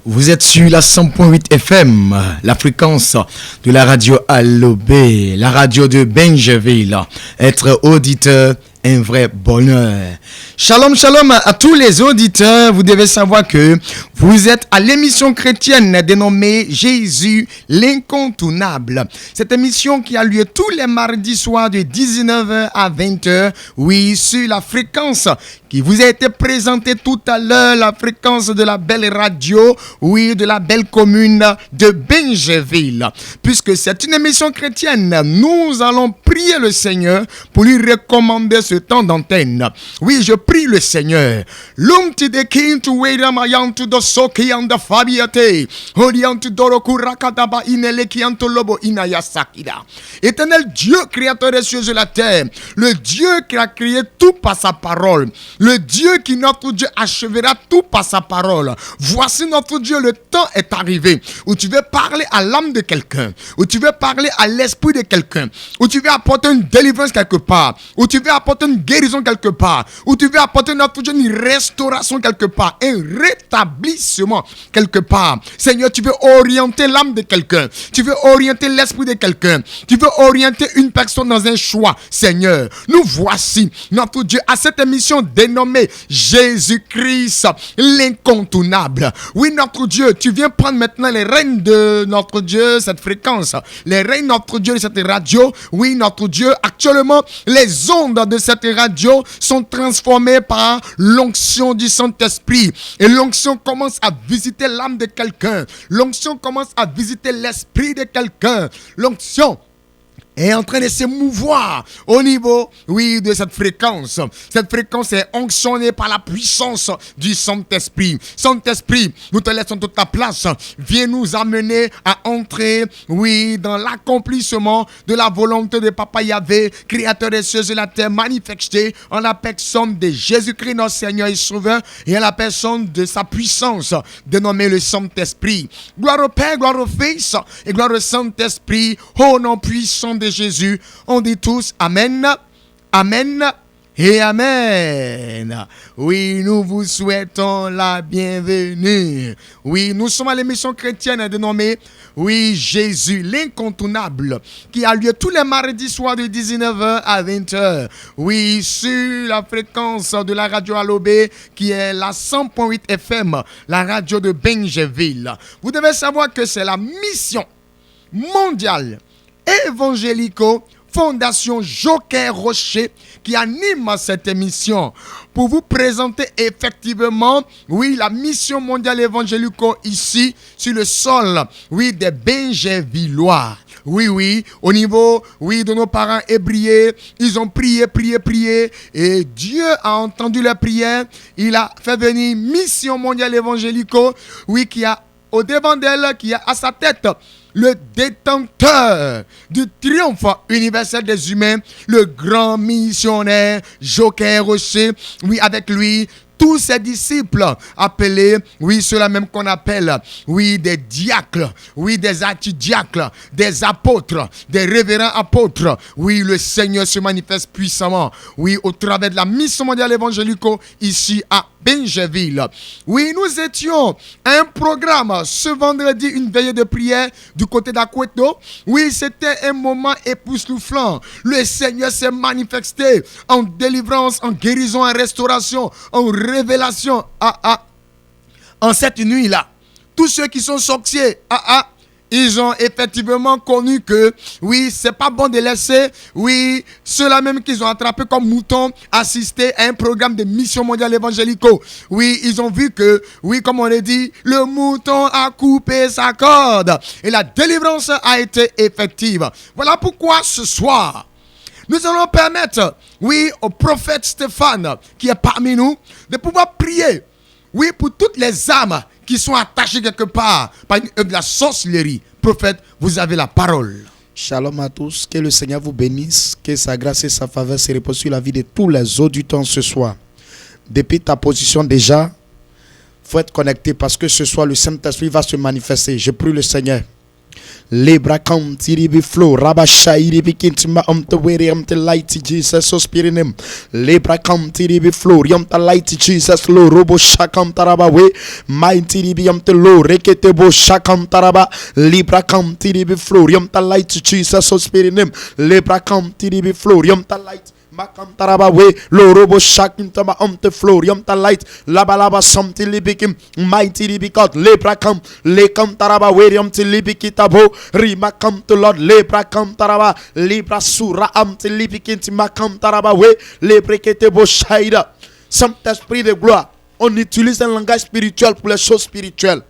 Vous êtes sur la 100.8 FM, la fréquence de la radio Alobé, la radio de Benjeville. Être auditeur, un vrai bonheur. Shalom, shalom à tous les auditeurs. Vous devez savoir que vous êtes à l'émission chrétienne dénommée Jésus l'incontournable. Cette émission qui a lieu tous les mardis soirs de 19h à 20h. Oui, sur la fréquence qui vous a été présentée tout à l'heure, la fréquence de la belle radio, oui, de la belle commune de Benjeville. Puisque c'est une émission chrétienne, nous allons prier le Seigneur pour lui recommander ce temps d'antenne. Oui, je prie le Seigneur. L'umti de kintu weda mayantu do soki anda fabiate. Horiantu doroku rakadaba inele kianto lobo inayasakida. Éternel Dieu, créateur des cieux et de la terre, le Dieu qui a créé tout par sa parole, le Dieu qui, notre Dieu, achèvera tout par sa parole. Voici notre Dieu, le temps est arrivé où tu veux parler à l'âme de quelqu'un, où tu veux parler à l'esprit de quelqu'un, où tu veux apporter une délivrance quelque part, où tu veux apporter une guérison quelque part, où tu veux apporter notre Dieu une restauration quelque part, un rétablissement quelque part. Seigneur, tu veux orienter l'âme de quelqu'un, tu veux orienter l'esprit de quelqu'un, tu veux orienter une personne dans un choix. Seigneur, nous voici, notre Dieu, à cette émission dénommée Jésus-Christ l'incontournable. Oui, notre Dieu, tu viens prendre maintenant les rênes de notre Dieu, cette fréquence, les rênes, notre Dieu, de cette radio. Oui, notre Dieu, actuellement, les ondes de cette radio sont transformées par l'onction du Saint-Esprit. Et l'onction commence à visiter l'âme de quelqu'un. L'onction commence à visiter l'esprit de quelqu'un. L'onction est en train de se mouvoir au niveau, oui, de cette fréquence. Cette fréquence est onctionnée par la puissance du Saint-Esprit. Saint-Esprit, nous te laissons toute ta place. Viens nous amener à entrer, oui, dans l'accomplissement de la volonté de Papa Yahvé, créateur des cieux et de la terre, manifesté en la personne de Jésus-Christ, notre Seigneur et Sauveur, et en la personne de sa puissance, dénommée le Saint-Esprit. Gloire au Père, gloire au Fils, et gloire au Saint-Esprit, au nom puissant de Jésus. On dit tous Amen, Amen et Amen. Oui, nous vous souhaitons la bienvenue. Oui, nous sommes à l'émission chrétienne dénommée, oui, Jésus l'incontournable, qui a lieu tous les mardis soirs de 19h à 20h. Oui, sur la fréquence de la radio Alobé, qui est la 100.8 FM, la radio de Benjeville. Vous devez savoir que c'est la mission mondiale évangélico Fondation Joker Rocher qui anime cette émission pour vous présenter effectivement, oui, la mission mondiale évangélico ici sur le sol, oui, des Benjevillois. Oui, au niveau, oui, de nos parents hébrieux, ils ont prié, et Dieu a entendu leur prière. Il a fait venir mission mondiale évangélico, oui, qui a au devant d'elle, qui a à sa tête le détenteur du triomphe universel des humains, le grand missionnaire Joker Rocher. Oui, avec lui, tous ses disciples appelés, oui, ceux-là même qu'on appelle, oui, des diacres, oui, des archidiacres, des apôtres, des révérends apôtres. Oui, le Seigneur se manifeste puissamment, oui, au travers de la mission mondiale évangélico ici à Benjeville. Oui, nous étions à un programme ce vendredi, une veillée de prière du côté d'Akweto. Oui, c'était un moment époustouflant. Le Seigneur s'est manifesté en délivrance, en guérison, en restauration, en révélation. En cette nuit-là, tous ceux qui sont sorciers, ils ont effectivement connu que, oui, c'est pas bon de laisser, oui, ceux-là même qu'ils ont attrapés comme moutons assister à un programme de mission mondiale évangélico. Oui, ils ont vu que, oui, comme on l'a dit, le mouton a coupé sa corde et la délivrance a été effective. Voilà pourquoi ce soir, nous allons permettre, oui, au prophète Stéphane, qui est parmi nous, de pouvoir prier, oui, pour toutes les âmes qui sont attachés quelque part par une œuvre de la sorcellerie. Prophète, vous avez la parole. Shalom à tous, que le Seigneur vous bénisse, que sa grâce et sa faveur se reposent sur la vie de tous les auditeurs ce soir. Depuis ta position déjà, il faut être connecté parce que ce soir le Saint-Esprit va se manifester. Je prie le Seigneur Libra County Flow, Rabashai Bikintima the way the light Jesus, so spirit name. Libra County Flow, the light Jesus, low Robo Shakam Taraba way, mighty the low, Reketebo Shakam Taraba, Libra County Flow, the light Jesus, so spirit name. Libra County Flow, the light. Makam taraba we lo robo shakin tama the floor yam ta light labalaba something libikim mighty libikot lebrakam lekam taraba we yam ti libikitabo rimakam to Lord lebrakam taraba libra sura am ti libikin ti makam taraba we lebrekete bo shaida. Saint-Esprit de gloire, on utilise un langage spirituel pour les choses spirituelles.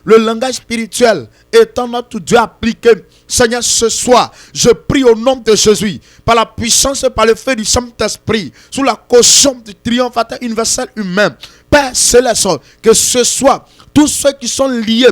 Le langage spirituel étant notre Dieu appliqué. Seigneur, ce soir, je prie au nom de Jésus, par la puissance et par le feu du Saint-Esprit, sous la caution du triomphateur universel humain. Père céleste, que ce soir, tous ceux qui sont liés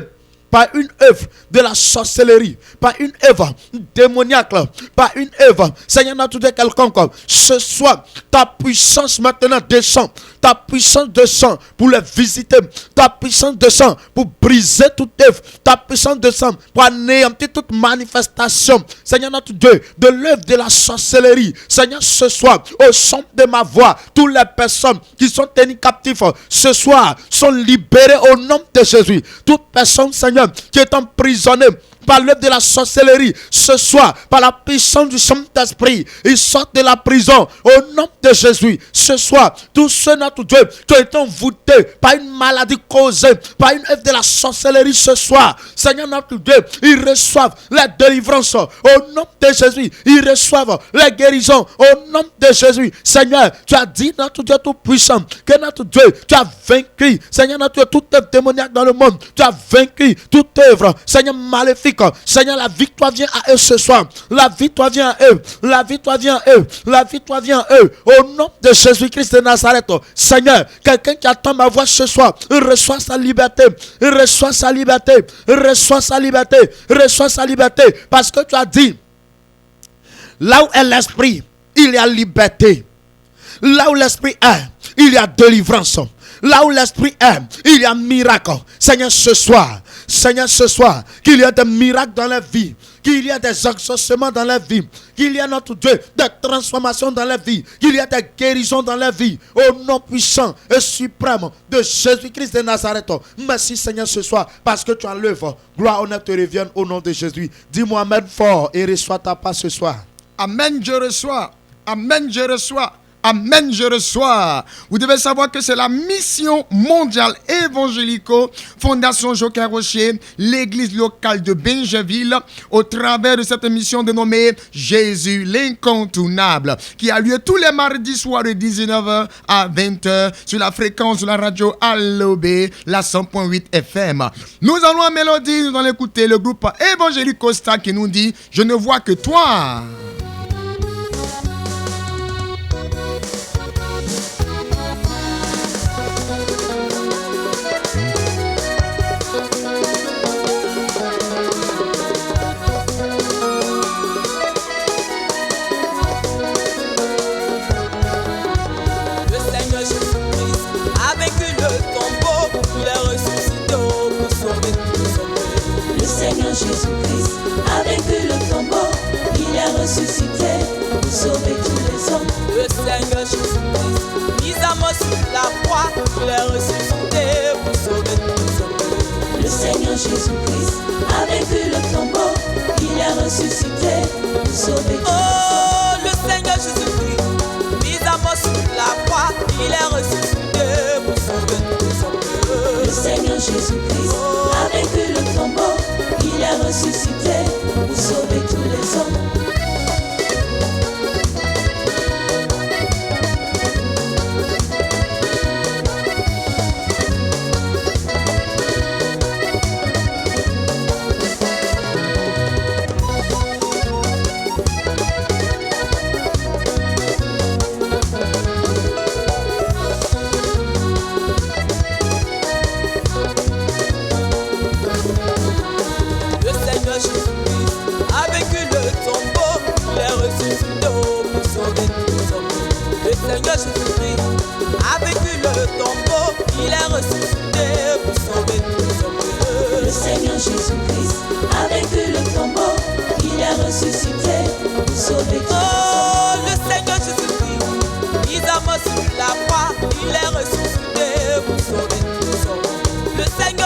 par une œuvre de la sorcellerie, par une œuvre démoniaque, par une œuvre, Seigneur, notre Dieu quelconque, ce soir, ta puissance maintenant descend, ta puissance descend pour les visiter, ta puissance descend pour briser toute œuvre, ta puissance descend pour anéantir toute manifestation, Seigneur, notre Dieu, de l'œuvre de la sorcellerie. Seigneur, ce soir, au son de ma voix, toutes les personnes qui sont tenues captives, ce soir, sont libérées au nom de Jésus. Toute personne, Seigneur, qui est emprisonné par l'œuvre de la sorcellerie, ce soir, par la puissance du Saint-Esprit, ils sortent de la prison au nom de Jésus. Ce soir, tous ceux, notre Dieu, qui ont été envoûtés par une maladie causée par une œuvre de la sorcellerie, ce soir, Seigneur notre Dieu, ils reçoivent la délivrance au nom de Jésus. Ils reçoivent la guérison au nom de Jésus. Seigneur, tu as dit, notre Dieu tout-puissant, que notre Dieu, tu as vaincu, Seigneur notre Dieu, toute œuvre démoniaque dans le monde. Tu as vaincu toute œuvre, Seigneur, maléfique. Seigneur, la victoire vient à eux ce soir. La victoire vient à eux. La victoire vient à eux. La victoire vient à eux. Au nom de Jésus-Christ de Nazareth. Seigneur, quelqu'un qui attend ma voix ce soir, il reçoit sa liberté. Il reçoit sa liberté. Il reçoit sa liberté. Il reçoit sa liberté. Parce que tu as dit, là où est l'esprit, il y a liberté. Là où l'esprit est, il y a délivrance. Là où l'esprit est, il y a miracle. Seigneur, ce soir, qu'il y a des miracles dans la vie, qu'il y a des exaucements dans la vie, qu'il y a, notre Dieu, des transformations dans la vie, qu'il y a des guérisons dans la vie, au nom puissant et suprême de Jésus-Christ de Nazareth. Merci Seigneur ce soir, parce que tu as l'œuvre. Gloire, honneur te revienne au nom de Jésus. Dis-moi Amen fort et reçois ta part ce soir. Amen, je reçois. Amen, je reçois. Amen, je reçois. Vous devez savoir que c'est la mission mondiale évangélico Fondation Joker Rocher, l'église locale de Bingeville, au travers de cette mission dénommée Jésus l'incontournable, qui a lieu tous les mardis soirs de 19h à 20h sur la fréquence de la radio Allobé, la 100.8 FM. Nous allons en mélodie, nous allons écouter le groupe évangélique Costa qui nous dit « Je ne vois que toi ». Jésus-Christ a vaincu le tombeau, il est ressuscité pour sauver tous les hommes. Le Seigneur Jésus-Christ, mis à mort sur la croix, il est ressuscité pour sauver tous les hommes. Le Seigneur Jésus-Christ a vaincu le tombeau, il est ressuscité pour sauver tous les hommes. Oh, le Seigneur Jésus-Christ, mis à mort sur la croix, il est ressuscité pour sauver tous les hommes. Le Seigneur Jésus-Christ a vaincu le tombeau, il est ressuscité pour sauver tous les hommes. Le Seigneur Jésus-Christ a vaincu le tombeau, il est ressuscité pour sauver tous les hommes. Le Seigneur Jésus-Christ a vaincu le tombeau,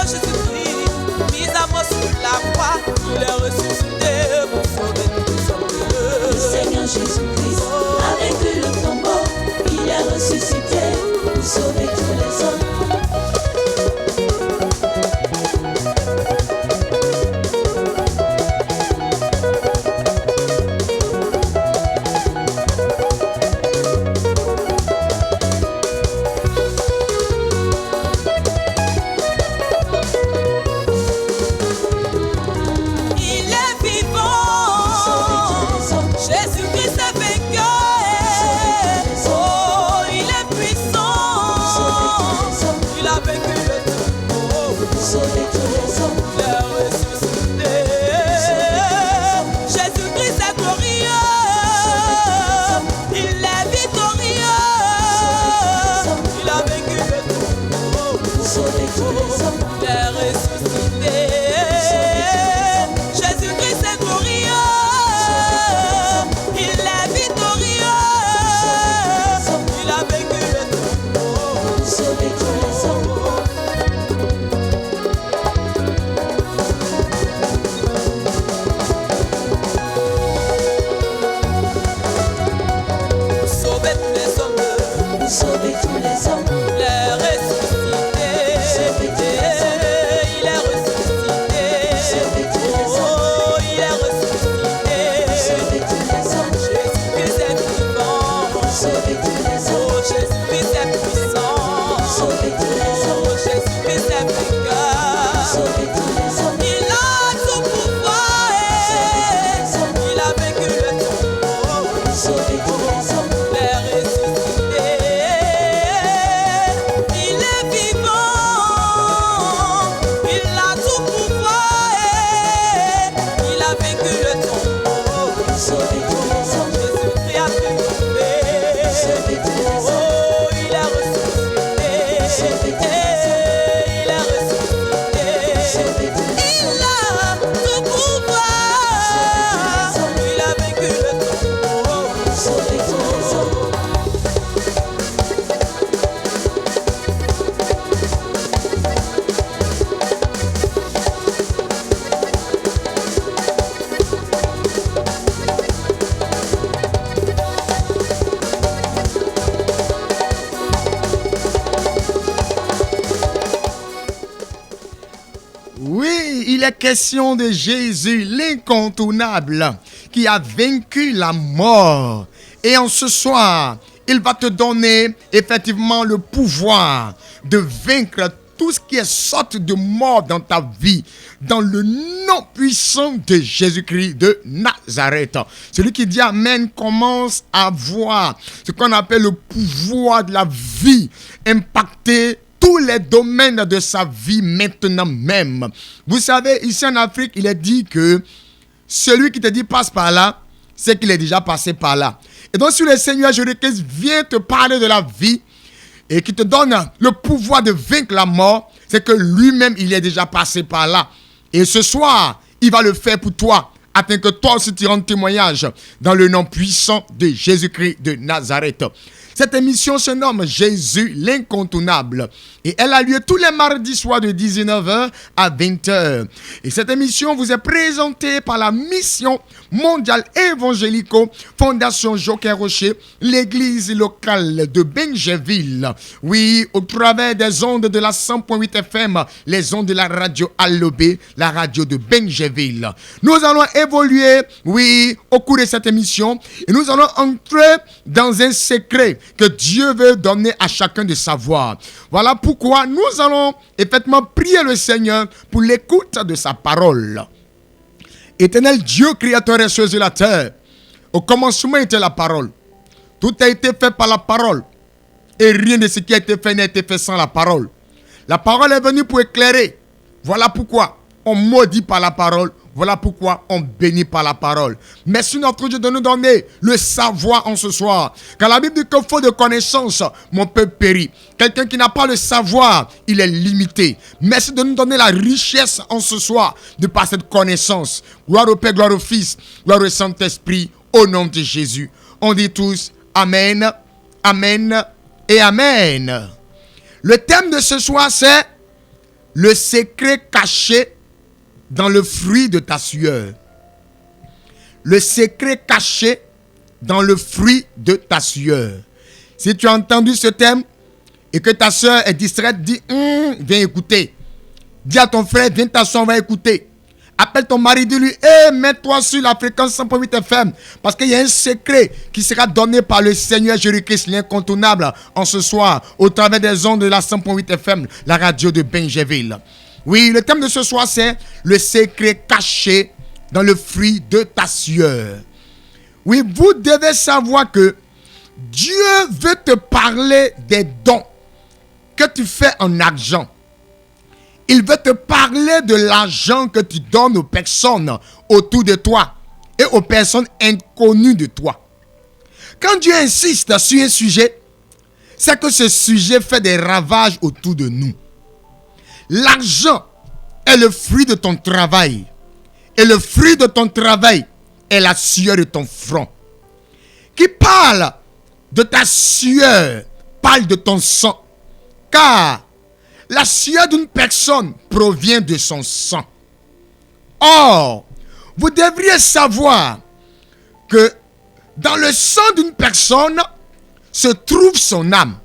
Jésus-Christ, mis à mort sur la croix, il est ressuscité pour sauver tous les hommes. Le Seigneur Jésus-Christ a vaincu le tombeau, il est ressuscité pour sauver tous les hommes. Il est question de Jésus, l'incontournable, qui a vaincu la mort. Et en ce soir, il va te donner effectivement le pouvoir de vaincre tout ce qui est sorte de mort dans ta vie, dans le nom puissant de Jésus-Christ de Nazareth. Celui qui dit Amen commence à voir ce qu'on appelle le pouvoir de la vie impacter tous les domaines de sa vie maintenant même. Vous savez, ici en Afrique, il est dit que celui qui te dit passe par là, c'est qu'il est déjà passé par là. Et donc, si le Seigneur Jésus-Christ vient te parler de la vie et qui te donne le pouvoir de vaincre la mort, c'est que lui-même, il est déjà passé par là. Et ce soir, il va le faire pour toi, afin que toi aussi tu rendes témoignage dans le nom puissant de Jésus-Christ de Nazareth. Cette émission se nomme Jésus l'incontournable et elle a lieu tous les mardis soirs de 19h à 20h. Et cette émission vous est présentée par la mission mondiale évangélico Fondation Joker Rocher, l'église locale de Benjeville. Oui, au travers des ondes de la 100.8 FM, les ondes de la radio Allobé, la radio de Benjeville. Nous allons évoluer, oui, au cours de cette émission et nous allons entrer dans un secret que Dieu veut donner à chacun de savoir. Voilà pourquoi nous allons effectivement prier le Seigneur pour l'écoute de sa parole. Éternel Dieu, créateur des cieux et la terre, au commencement était la parole. Tout a été fait par la parole. Et rien de ce qui a été fait n'a été fait sans la parole. La parole est venue pour éclairer. Voilà pourquoi on maudit par la parole. Voilà pourquoi on bénit par la parole. Merci notre Dieu de nous donner le savoir en ce soir. Car la Bible dit que faute de connaissance, mon peuple périt. Quelqu'un qui n'a pas le savoir, il est limité. Merci de nous donner la richesse en ce soir de par cette connaissance. Gloire au Père, gloire au Fils, gloire au Saint-Esprit, au nom de Jésus. On dit tous Amen, Amen et Amen. Le thème de ce soir c'est le secret caché dans le fruit de ta sueur. Le secret caché dans le fruit de ta sueur. Si tu as entendu ce thème et que ta soeur est distraite, dis viens écouter. Dis à ton frère, viens t'asseoir, on va écouter. Appelle ton mari, dis-lui, mets-toi sur la fréquence 100.8 FM. Parce qu'il y a un secret qui sera donné par le Seigneur Jésus-Christ, l'incontournable, en ce soir, au travers des ondes de la 100.8 FM, la radio de Benjeville. Oui, le thème de ce soir, c'est le secret caché dans le fruit de ta sueur. Oui, vous devez savoir que Dieu veut te parler des dons que tu fais en argent. Il veut te parler de l'argent que tu donnes aux personnes autour de toi et aux personnes inconnues de toi. Quand Dieu insiste sur un sujet, c'est que ce sujet fait des ravages autour de nous. L'argent est le fruit de ton travail. Et le fruit de ton travail est la sueur de ton front. Qui parle de ta sueur, parle de ton sang. Car la sueur d'une personne provient de son sang. Or, vous devriez savoir que dans le sang d'une personne se trouve son âme.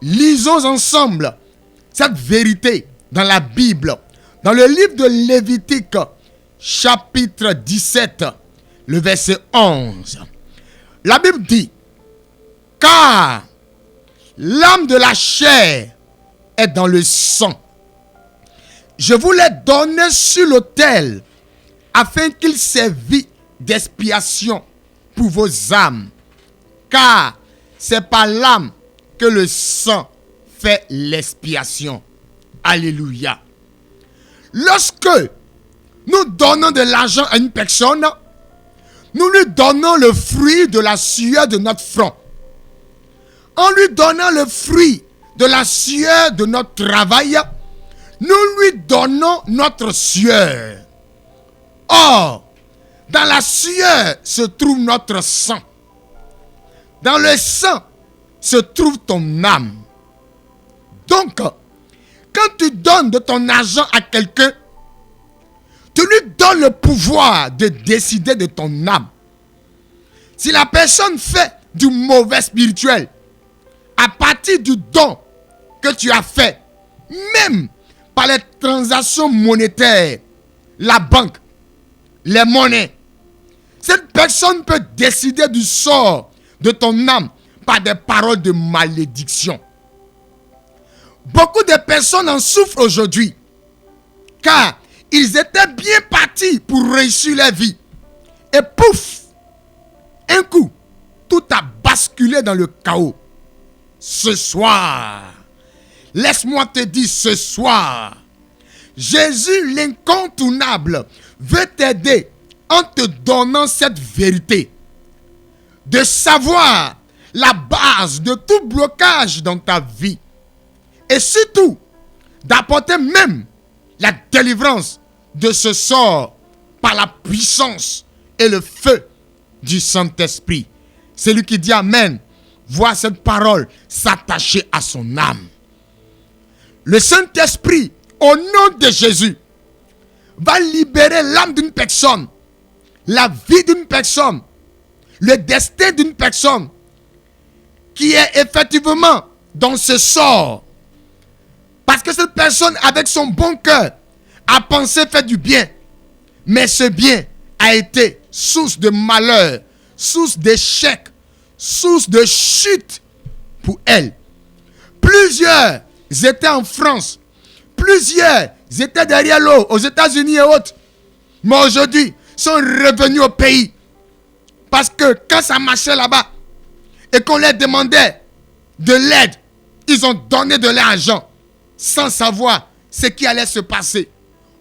Lisons ensemble cette vérité dans la Bible, dans le livre de Lévitique, chapitre 17, le verset 11. La Bible dit, car l'âme de la chair est dans le sang. Je vous l'ai donné sur l'autel afin qu'il servît d'expiation pour vos âmes. Car c'est par l'âme que le sang fait l'expiation. Alléluia. Lorsque nous donnons de l'argent à une personne, nous lui donnons le fruit de la sueur de notre front. En lui donnant le fruit de la sueur de notre travail, nous lui donnons notre sueur. Or, dans la sueur se trouve notre sang. Dans le sang se trouve ton âme. Donc, quand tu donnes de ton argent à quelqu'un, tu lui donnes le pouvoir de décider de ton âme. Si la personne fait du mauvais spirituel, à partir du don que tu as fait, même par les transactions monétaires, la banque, les monnaies, cette personne peut décider du sort de ton âme par des paroles de malédiction. Beaucoup de personnes en souffrent aujourd'hui, car ils étaient bien partis pour réussir leur vie. Et pouf, un coup, tout a basculé dans le chaos. Ce soir, laisse-moi te dire ce soir, Jésus l'incontournable veut t'aider en te donnant cette vérité. De savoir la base de tout blocage dans ta vie. Et surtout, d'apporter même la délivrance de ce sort par la puissance et le feu du Saint-Esprit. Celui qui dit Amen, voit cette parole s'attacher à son âme. Le Saint-Esprit, au nom de Jésus, va libérer l'âme d'une personne, la vie d'une personne, le destin d'une personne qui est effectivement dans ce sort. Parce que cette personne, avec son bon cœur, a pensé faire du bien. Mais ce bien a été source de malheur, source d'échec, source de chute pour elle. Plusieurs étaient en France. Plusieurs étaient derrière l'eau, aux États-Unis et autres. Mais aujourd'hui, sont revenus au pays. Parce que quand ça marchait là-bas, et qu'on leur demandait de l'aide, ils ont donné de l'argent, sans savoir ce qui allait se passer.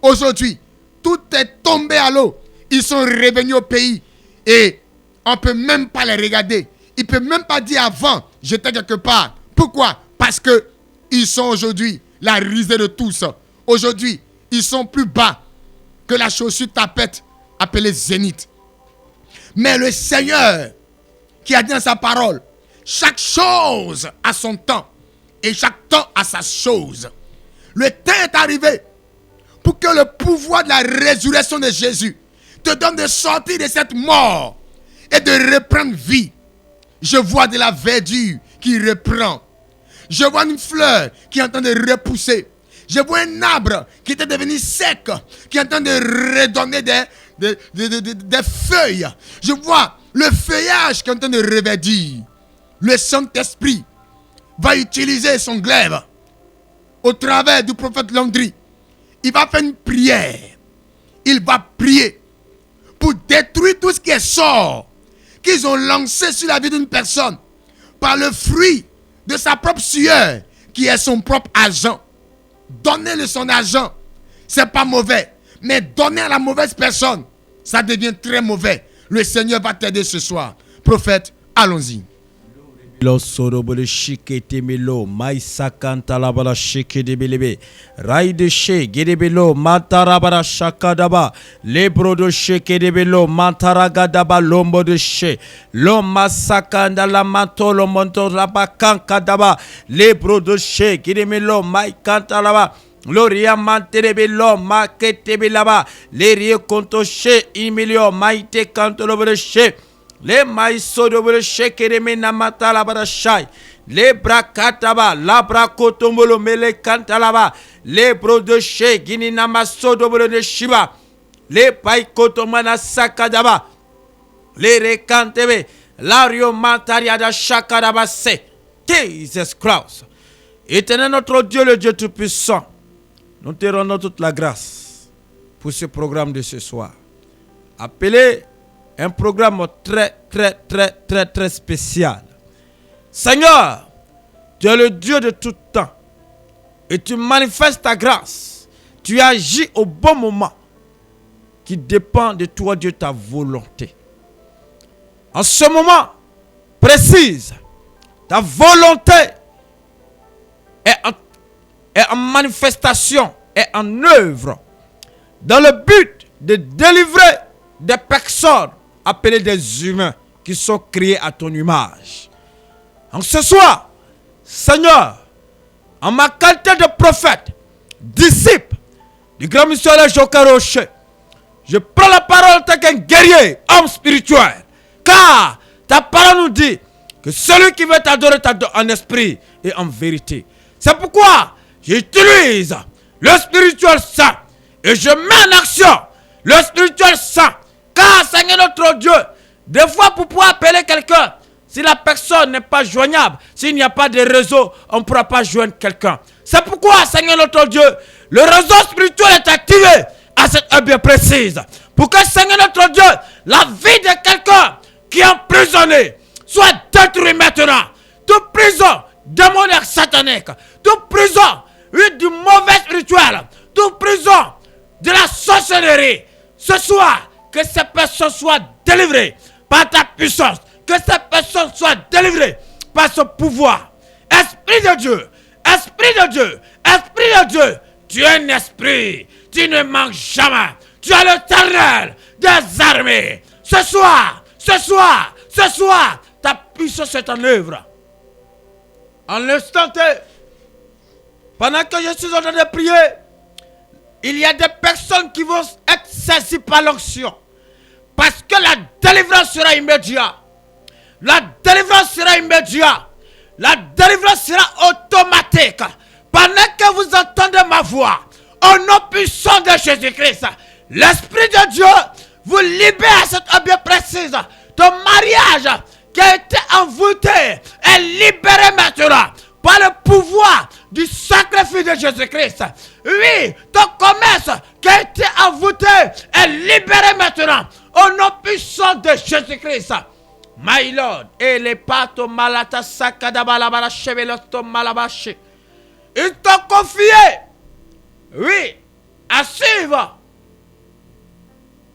Aujourd'hui, tout est tombé à l'eau. Ils sont revenus au pays. Et on ne peut même pas les regarder. Ils ne peuvent même pas dire avant, j'étais quelque part. Pourquoi? Parce qu'ils sont aujourd'hui la risée de tous. Aujourd'hui, ils sont plus bas que la chaussure tapette appelée Zénith. Mais le Seigneur, qui a dit dans sa parole, chaque chose a son temps et chaque temps a sa chose. Le temps est arrivé pour que le pouvoir de la résurrection de Jésus te donne de sortir de cette mort et de reprendre vie. Je vois de la verdure qui reprend. Je vois une fleur qui est en train de repousser. Je vois un arbre qui était devenu sec, qui est en train de redonner des feuilles. Je vois le feuillage qui est en train de reverdir. Le Saint-Esprit va utiliser son glaive au travers du prophète Landry. Il va faire une prière. Il va prier pour détruire tout ce qui est sort qu'ils ont lancé sur la vie d'une personne par le fruit de sa propre sueur qui est son propre agent. Donner son argent, c'est pas mauvais. Mais donner à la mauvaise personne, ça devient très mauvais. Le Seigneur va t'aider ce soir. Prophète, allons-y. Lo sorobole shike temelo mai sakanta la bala shike de belebe raide she gedebelo matara bara shakadaba lebro de shike de belo matara gadaba lombo de she lo masakanda la matolo monto la bakanka daba lebro de she gedemelo mai kanta la ba Gloria manterebelo maketebelaba lerie konto she imilio maite kanto lo she le maiso de shekere mena matala barashai le brakataba la brakotombolo mele kantalaba le bro de she gini namaso de shiba le paikotomana sakadaba le rekantebe l'ario mataria da shakadaba se Jesus Christ. Éternel notre Dieu, le Dieu Tout-Puissant, nous te rendons toute la grâce pour ce programme de ce soir. Appelé un programme très spécial. Seigneur, tu es le Dieu de tout temps et tu manifestes ta grâce. Tu agis au bon moment qui dépend de toi, Dieu, ta volonté. En ce moment précis, ta volonté est en manifestation, est en œuvre dans le but de délivrer des personnes appelées des humains qui sont créés à ton image. Donc ce soir, Seigneur, en ma qualité de prophète, disciple du grand missionnaire Joker Rocher, je prends la parole en tant qu'un guerrier, homme spirituel, car ta parole nous dit que celui qui veut t'adorer t'adore en esprit et en vérité. C'est pourquoi j'utilise le spirituel saint et je mets en action le spirituel saint. Car Seigneur notre Dieu, des fois pour pouvoir appeler quelqu'un, si la personne n'est pas joignable, s'il n'y a pas de réseau, on ne pourra pas joindre quelqu'un. C'est pourquoi Seigneur notre Dieu, le réseau spirituel est activé à cette heure bien précise. Pour que Seigneur notre Dieu, la vie de quelqu'un qui est emprisonné soit détruite maintenant. Toute prison démoniaque satanique, toute prison du mauvais spirituel, toute prison de la sorcellerie. Ce soir, que ces personnes soient délivrées par ta puissance, que ces personnes soient délivrées par ce pouvoir. Esprit de Dieu, Esprit de Dieu, Esprit de Dieu, tu es un esprit, tu ne manques jamais, tu es l'Éternel des armées. Ce soir, ta puissance est en œuvre. En l'instant T, pendant que je suis en train de prier, il y a des personnes qui vont être saisies par l'onction. Parce que la délivrance sera immédiate. La délivrance sera immédiate. La délivrance sera automatique. Pendant que vous entendez ma voix, au nom puissant de Jésus-Christ, l'Esprit de Dieu vous libère à cette heure bien précise. Ton mariage qui a été envoûté est libéré maintenant par le pouvoir du sacrifice de Jésus-Christ. Oui, ton commerce qui a été envoûté est libéré maintenant au nom puissant de Jésus-Christ. My Lord, et les pato malata sakadabalabara cheveloto malabashi. Ils t'ont confié, oui, à suivre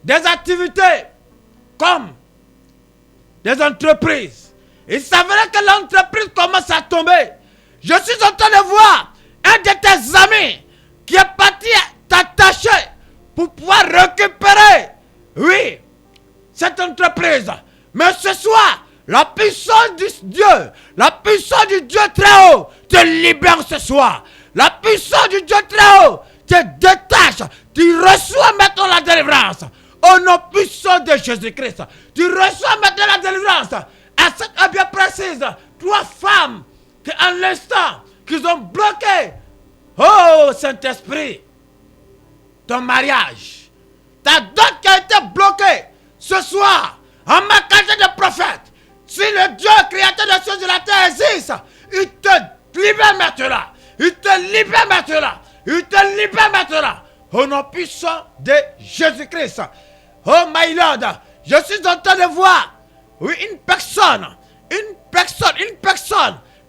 des activités comme des entreprises. Il s'avérait que l'entreprise commence à tomber. Je suis en train de voir un de tes amis qui est parti t'attacher pour pouvoir récupérer, oui, cette entreprise. Mais ce soir, la puissance du Dieu, la puissance du Dieu très haut te libère ce soir. La puissance du Dieu très haut te détache. Tu reçois maintenant la délivrance. Au nom puissant de Jésus-Christ. Tu reçois maintenant la délivrance. À cette heure bien précise, 3 femmes qui en l'instant, qu'ils ont bloqué. Oh Saint-Esprit, ton mariage. Ta dot qui a été bloquée ce soir, en ma qualité de prophète. Si le Dieu créateur des choses de la terre existe, il te libère maintenant. Il te libère maintenant. Il te libère maintenant. Au nom puissant de Jésus-Christ. Oh my Lord, je suis en train de voir, oui, une personne,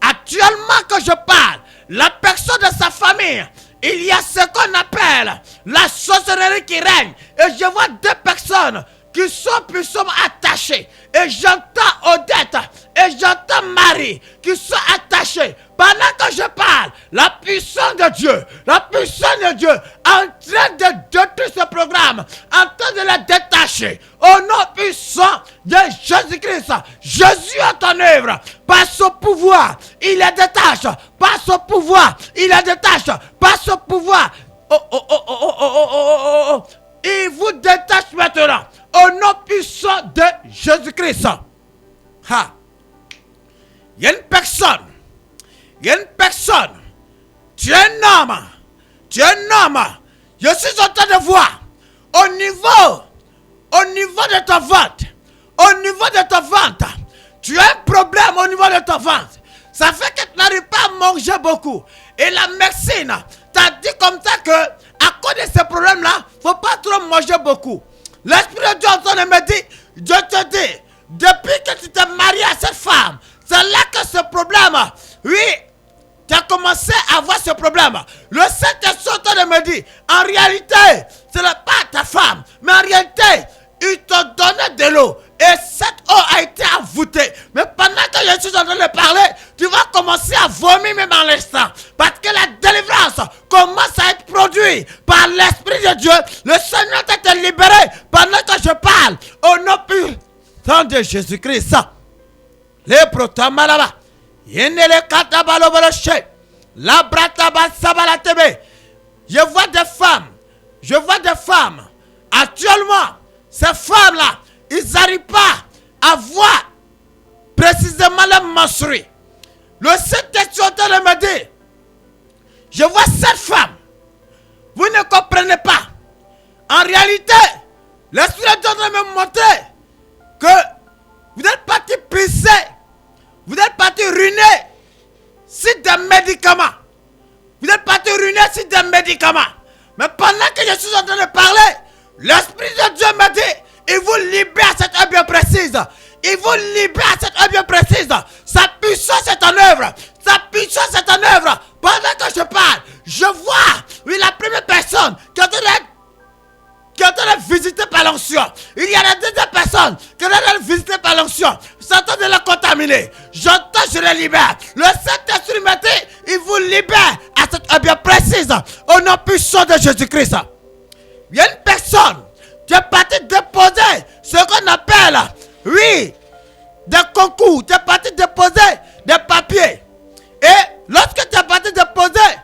actuellement que je parle, la personne de sa famille, il y a ce qu'on appelle la sorcellerie qui règne. Et je vois 2 personnes qui sont puissamment attachées. Et j'entends Odette et j'entends Marie qui sont attachées. Pendant que je parle, la puissance de Dieu, en train de détruire ce programme, en train de la détacher. Au nom puissant de Jésus-Christ, Jésus est en œuvre. Par son pouvoir, il la détache. Par son pouvoir, il la détache. Par son pouvoir, il vous détache maintenant. Au nom puissant de Jésus-Christ. Il y a une personne. Tu es un homme. Je suis en train de voir. Au niveau de ton ventre. Tu as un problème au niveau de ton ventre. Ça fait que tu n'arrives pas à manger beaucoup. Et la médecine t'a dit comme ça que, à cause de ce problème-là, il ne faut pas trop manger beaucoup. L'Esprit de Dieu en train de me dire, je te dis, depuis que tu t'es marié à cette femme, c'est là que ce problème, oui, tu as commencé à avoir ce problème. Le Saint-Esprit en train de me dire, en réalité, ce n'est pas ta femme, mais en réalité, il te donnait de l'eau. Et cette eau a été envoûtée. Mais pendant que je suis en train de parler, tu vas commencer à vomir même en l'instant. Parce que la délivrance commence à être produite par l'Esprit de Dieu. Le Seigneur t'a libéré pendant que je parle. Au nom puissant de Jésus-Christ. Les protamalaba. Yenele katabaloboloche. La brataba sabalatebe. Je vois des femmes. Actuellement, ces femmes-là, ils n'arrivent pas à voir précisément le menstruer. Le Saint-Esprit est en train de me dire, je vois cette femme. Vous ne comprenez pas. En réalité, l'Esprit est en train de me montrer que vous êtes parti pisser, vous êtes parti ruiner sur des médicaments. Vous êtes parti ruiner sur des médicaments. Mais pendant que je suis en train de parler, l'Esprit de Dieu me dit, il vous libère à cette heure bien précise. Il vous libère à cette heure bien précise. Sa puissance est en œuvre. Sa puissance est en œuvre. Pendant que je parle, je vois, oui, la première personne qui est en train de visiter par l'onction. Il y a la deuxième personne qui est en train de visiter par l'onction. J'entends de la contaminer. J'entends, je le libère. Le Saint-Esprit me dit, il vous libère à cette heure bien précise. Au nom puissant de Jésus-Christ. Il y a une personne. Tu es parti déposer ce qu'on appelle, oui, des concours. Tu es parti déposer des papiers. Et lorsque tu es parti déposer,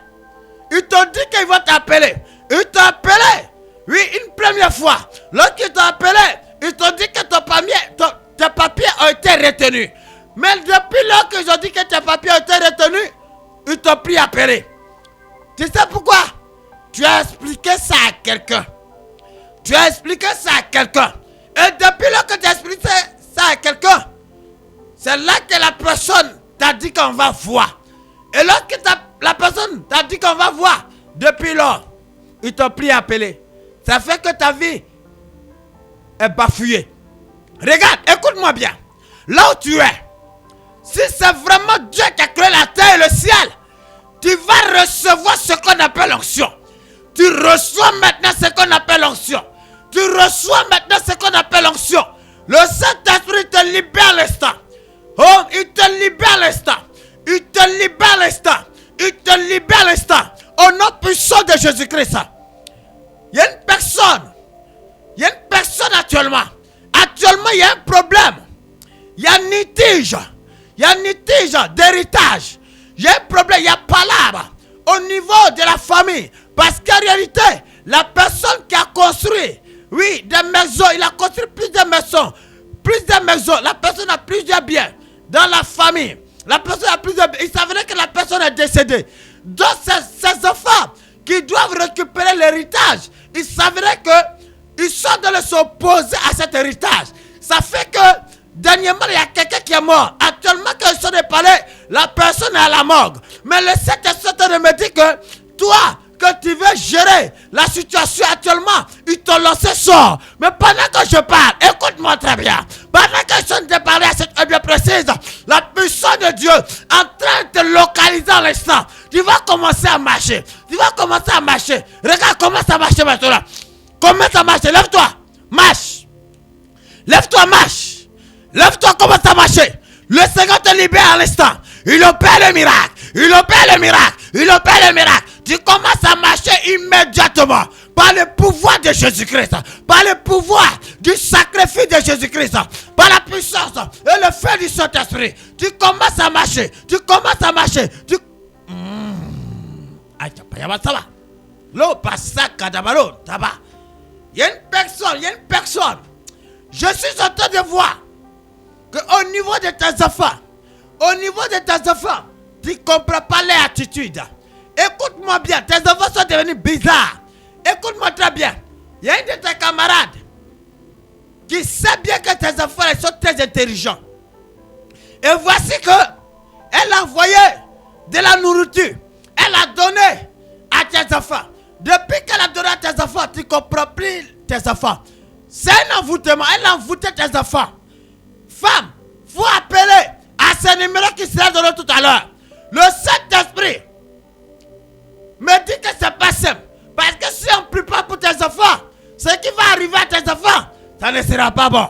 ils t'ont dit qu'ils vont t'appeler. Ils t'ont appelé, oui, une première fois. Lorsqu'ils t'ont appelé, ils t'ont dit que tes papiers ont été retenus. Mais depuis lors qu'ils ont dit que tes papiers ont été retenus, ils t'ont pris à appeler. Tu sais pourquoi? Tu as expliqué ça à quelqu'un. Et depuis lors que tu as expliqué ça à quelqu'un, c'est là que la personne t'a dit qu'on va voir. Et lorsque la personne t'a dit qu'on va voir, depuis lors, ils t'ont pris à appeler. Ça fait que ta vie est bafouillée. Regarde, écoute-moi bien. Là où tu es, si c'est vraiment Dieu qui a créé la terre et le ciel, tu vas recevoir ce qu'on appelle l'onction. Tu reçois maintenant ce qu'on appelle l'onction. Le Saint-Esprit te libère l'instant. Oh, il te libère l'instant. Au nom puissant de Jésus-Christ. Il y a une personne actuellement. Actuellement, il y a un problème. Il y a un litige d'héritage. Il y a un problème, il y a palabre. au niveau de la famille. Parce qu'en réalité, la personne qui a construit, oui, des maisons, il a construit plusieurs maisons. Plusieurs maisons, la personne a plusieurs biens dans la famille. La personne a plusieurs biens. Il s'avérait que la personne est décédée. Donc, ces enfants qui doivent récupérer l'héritage, il s'avérait qu'ils sont dans le s'opposer à cet héritage. Ça fait que, dernièrement, il y a quelqu'un qui est mort. Actuellement, quand ils sont parlé, la personne est à la morgue. Mais le Saint-Esprit me dit que toi, que tu veux gérer la situation actuellement, ils t'ont lancé sort. Mais pendant que je parle, écoute-moi très bien. Pendant que je suis en train de parler à cette heure bien précise, la puissance de Dieu en train de te localiser en l'instant. Tu vas commencer à marcher. Tu vas commencer à marcher. Regarde comment ça marche maintenant. Comment ça marche? Lève-toi. Marche. Lève-toi, marche. Lève-toi, commence à marcher. Le Seigneur te libère à l'instant. Il opère le miracle. Il opère le miracle. Il opère le miracle. Tu commences à marcher immédiatement par le pouvoir de Jésus-Christ, par le pouvoir du sacrifice de Jésus-Christ, par la puissance et le feu du Saint-Esprit. Tu commences à marcher. Tu commences à marcher. Ça va. L'eau passe ça, cadavalo, ça va. Il y a une personne. Je suis en train de voir qu'au niveau de tes enfants, tu ne comprends pas leur attitude. Écoute-moi bien, tes enfants sont devenus bizarres. Écoute-moi très bien. Il y a une de tes camarades qui sait bien que tes enfants sont très intelligents. Et voici que elle a envoyé de la nourriture. Elle a donné à tes enfants. Depuis qu'elle a donné à tes enfants, tu ne comprends plus tes enfants. C'est un envoûtement. Elle a envoûté tes enfants. Femme, il faut appeler à ce numéro qui sera donné tout à l'heure. Le Saint-Esprit me dit que c'est pas simple. Parce que si on ne prie pas pour tes enfants, ce qui va arriver à tes enfants, ça ne sera pas bon.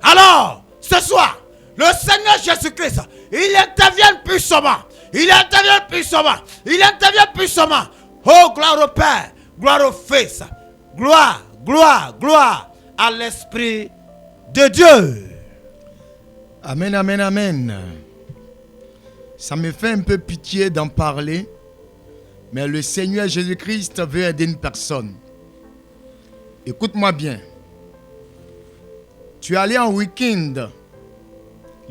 Alors, ce soir, le Seigneur Jésus-Christ, il intervient puissamment. Il intervient puissamment. Il intervient puissamment. Oh, gloire au Père, gloire au Fils, gloire, gloire, gloire à l'Esprit de Dieu. Amen, amen, amen. Ça me fait un peu pitié d'en parler, mais le Seigneur Jésus-Christ veut aider une personne. Écoute-moi bien. Tu es allé en week-end.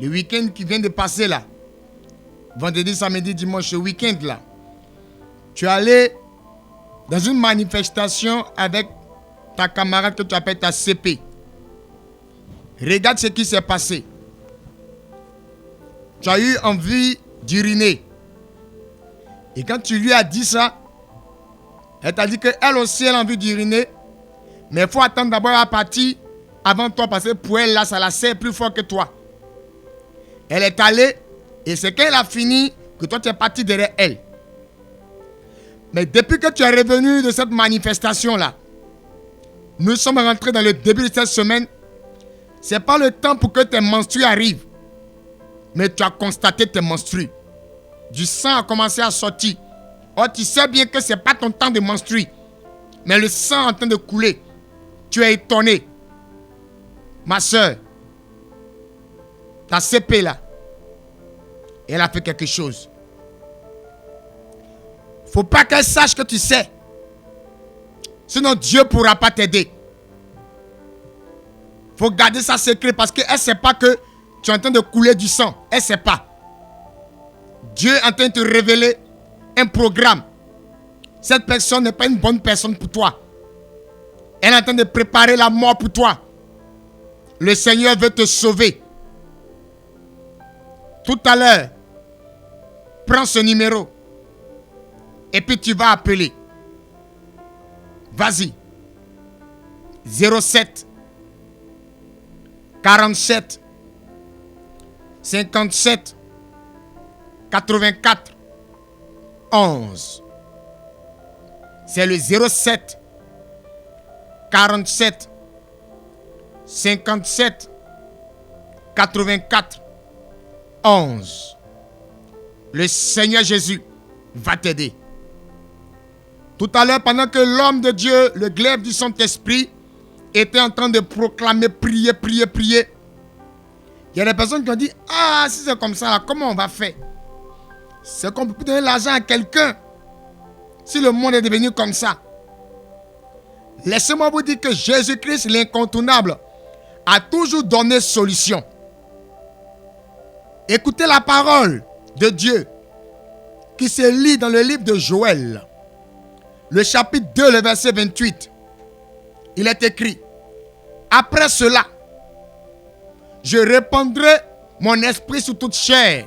Le week-end qui vient de passer là. Vendredi, samedi, dimanche, ce week-end là. Tu es allé dans une manifestation avec ta camarade que tu appelles ta CP. Regarde ce qui s'est passé. Tu as eu envie d'uriner. Et quand tu lui as dit ça, elle t'a dit qu'elle aussi elle a envie d'uriner. Mais il faut attendre d'abord à partir avant toi parce que pour elle là, ça la sert plus fort que toi. Elle est allée et c'est quand elle a fini que toi tu es parti derrière elle. Mais depuis que tu es revenu de cette manifestation là, nous sommes rentrés dans le début de cette semaine. Ce n'est pas le temps pour que tes menstrues arrivent. Mais tu as constaté tes menstrues. Du sang a commencé à sortir. Oh, tu sais bien que ce n'est pas ton temps de menstruer. Mais le sang est en train de couler. Tu es étonné. Ma soeur, ta CP là, elle a fait quelque chose. Il ne faut pas qu'elle sache que tu sais. Sinon Dieu ne pourra pas t'aider. Il faut garder ça secret parce qu'elle ne sait pas que tu es en train de couler du sang. Elle ne sait pas. Dieu est en train de te révéler un programme. Cette personne n'est pas une bonne personne pour toi. Elle est en train de préparer la mort pour toi. Le Seigneur veut te sauver. Tout à l'heure, prends ce numéro. Et puis tu vas appeler. Vas-y. 07 47 57 84 11. C'est le 07 47 57 84 11. Le Seigneur Jésus va t'aider. Tout à l'heure, pendant que l'homme de Dieu, le glaive du Saint-Esprit, était en train de proclamer, prier, il y a des personnes qui ont dit, ah, si c'est comme ça, là, comment on va faire? C'est qu'on peut donner l'argent à quelqu'un si le monde est devenu comme ça, laissez-moi vous dire que Jésus-Christ, l'incontournable, a toujours donné solution. Écoutez la parole de Dieu qui se lit dans le livre de Joël, le chapitre 2, le verset 28. Il est écrit: après cela, je répandrai mon esprit sur toute chair.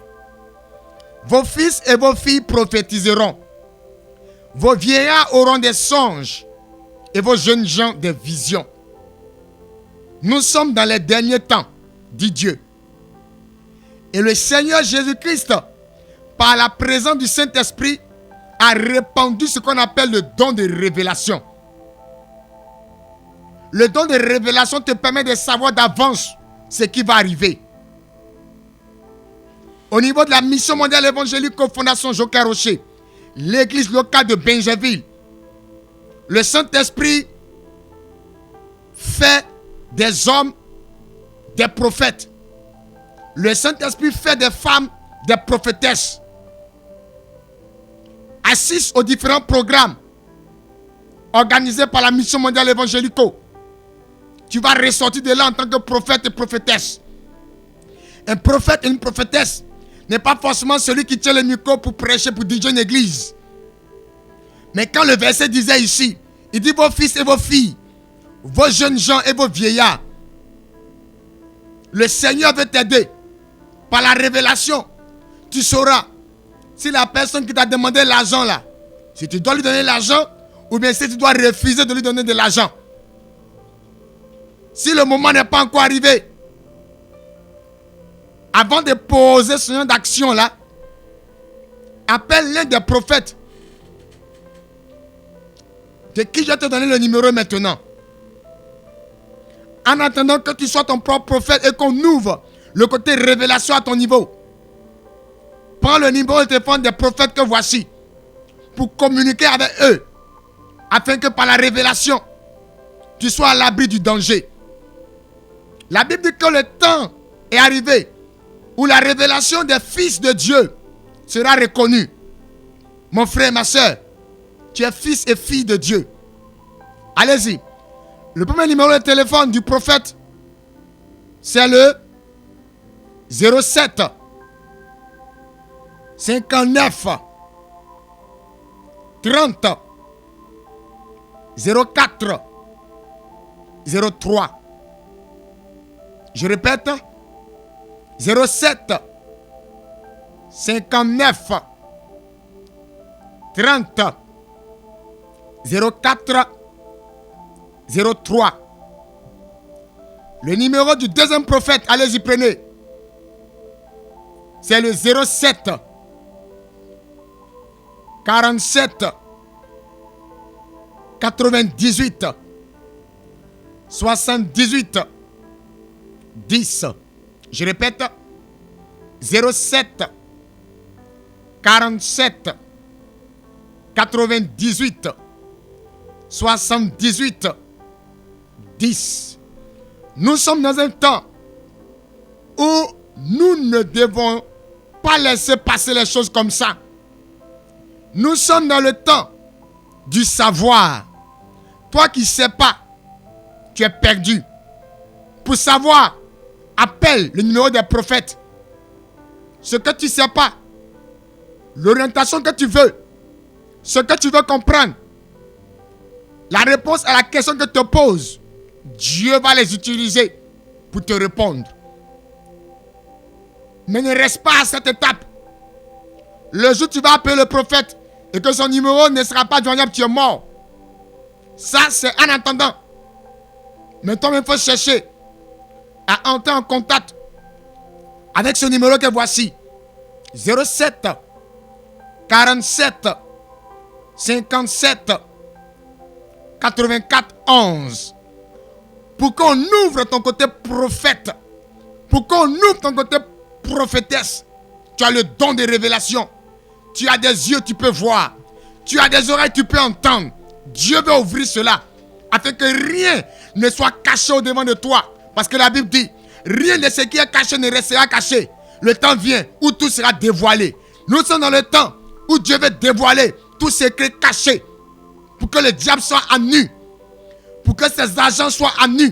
Vos fils et vos filles prophétiseront. Vos vieillards auront des songes et vos jeunes gens des visions. Nous sommes dans les derniers temps, dit Dieu. Et le Seigneur Jésus-Christ, par la présence du Saint-Esprit, a répandu ce qu'on appelle le don de révélation. Le don de révélation te permet de savoir d'avance ce qui va arriver. Au niveau de la mission mondiale évangélique Fondation Joker Rocher, l'église locale de Benjaville, le Saint-Esprit fait des hommes, des prophètes. Le Saint-Esprit fait des femmes, des prophétesses. Assiste aux différents programmes organisés par la mission mondiale évangélico. Tu vas ressortir de là en tant que prophète et prophétesse. Un prophète et une prophétesse n'est pas forcément celui qui tient le micro pour prêcher, pour diriger une église. Mais quand le verset disait ici, il dit vos fils et vos filles, vos jeunes gens et vos vieillards. Le Seigneur veut t'aider. Par la révélation, tu sauras si la personne qui t'a demandé l'argent là, si tu dois lui donner l'argent ou bien si tu dois refuser de lui donner de l'argent. Si le moment n'est pas encore arrivé, avant de poser ce genre d'action là, appelle l'un des prophètes de qui je vais te donner le numéro maintenant. En attendant que tu sois ton propre prophète et qu'on ouvre le côté révélation à ton niveau. Prends le numéro de téléphone des prophètes que voici pour communiquer avec eux afin que par la révélation tu sois à l'abri du danger. La Bible dit que le temps est arrivé où la révélation des fils de Dieu sera reconnue. Mon frère et ma soeur, tu es fils et fille de Dieu. Allez-y. Le premier numéro de téléphone du prophète, c'est le 07 59 30 04 03. Je répète, 07 59 30 04 03. Le numéro du deuxième prophète, allez-y, prenez. C'est le 07 47 98 78 10. Je répète, 07 47 98 78 10. Nous sommes dans un temps où nous ne devons pas laisser passer les choses comme ça. Nous sommes dans le temps du savoir. Toi qui ne sais pas, tu es perdu. Pour savoir, appelle le numéro des prophètes. Ce que tu ne sais pas, l'orientation que tu veux, ce que tu veux comprendre, la réponse à la question que tu te poses, Dieu va les utiliser pour te répondre. Mais ne reste pas à cette étape. Le jour où tu vas appeler le prophète et que son numéro ne sera pas joignable, tu es mort. Ça, c'est en attendant. Mais toi-même, il faut chercher à entrer en contact avec ce numéro que voici. 07 47 57 84 11. Pour qu'on ouvre ton côté prophète, pour qu'on ouvre ton côté prophétesse, tu as le don de révélation. Tu as des yeux, tu peux voir. Tu as des oreilles, tu peux entendre. Dieu veut ouvrir cela afin que rien ne soit caché au devant de toi. Parce que la Bible dit, rien de ce qui est caché ne restera caché. Le temps vient où tout sera dévoilé. Nous sommes dans le temps où Dieu veut dévoiler tout secret caché, pour que le diable soit à nu, pour que ses agents soient à nu,